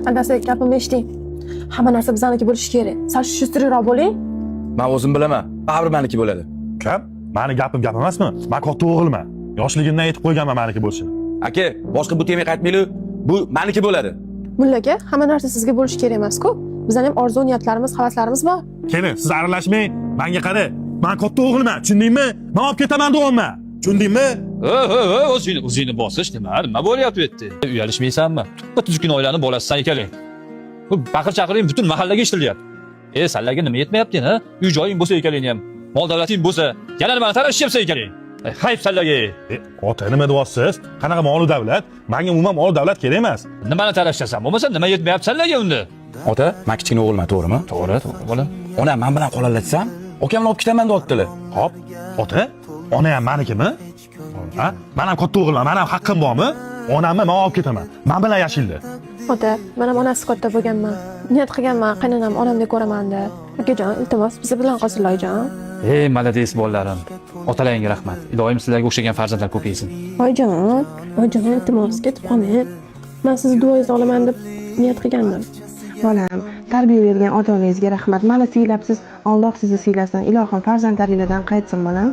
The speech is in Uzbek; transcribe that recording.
Adasi, gapimni eshiting. Hamma narsa bizaniki bo'lishi kerak. Sal shustirroq bo'ling. Men o'zim bilaman. Baribir meniki bo'ladi. Kim? Meni gap emasmi? Men katta o'g'ilman. Yoshligimdan aytib qo'yganman meniki bo'lishini. Aka, boshqa bu temaga qaytmaylik. Bu meniki bo'ladi. Mulla aka, hamma narsa sizga bo'lishi kerak emas-ku. Bizning ham orzu niyatlarimiz, havaslarimiz bor. Kelin, siz aralashmang. Menga qara. Men katta o'g'ilman, tushundingmi? Men olib ketaman deyapman. Tushundingmi? O'zingni bosish nima bo'lyapti bu yerda? Uyalishmaysanmi? Tuzukun oilaning bolasisan ekanling. Bu baqir-chaqiring butun mahallaga eshitilyapti. Sanlarga nima yetmayapti, ha? Uy joying bo'lsa ekanling ham, mol davlating bo'lsa, yana nimani tarashyapsan ekanling. Hayf sanlarga. Ota nima deyapsiz? Qanaqa mol davlat? Menga umuman mol davlat kerak emas. Nimani tarashyasan? Bo'lmasa nima yetmayapti sanlarga unda? Ota, men kichkina o'g'ilman, to'g'rimi? To'g'ri, bolam. Onam men bilan qolallatsam, okamni olib ketaman deyaptilar. Hop. Ota, ona ham menikimi? Ha? Men ham katta o'g'ilman, men ham haqqim bormi? Onamni men olib ketaman. Men bilan yashildi. Ota, men ham onasi katta bo'lganman. Niyat qilganman, qaynonam onamdek ko'raman-da. Akajon, iltimos, biz bilan qolsin oyijon. Malades bolalarim. Otalaringga rahmat. Iloyim sizlarga o'xshagan farzandlar ko'paysin. Oyijon, iltimos, ketib qolmang. Men sizni duoyingizni olaman deb niyat qilgandim. Bolam, tarbiya bergan ota-onangizga rahmat. Mana siylabsiz, Alloh sizni siylasin. Ilohim farzandlaringizdan qaytsin bolam.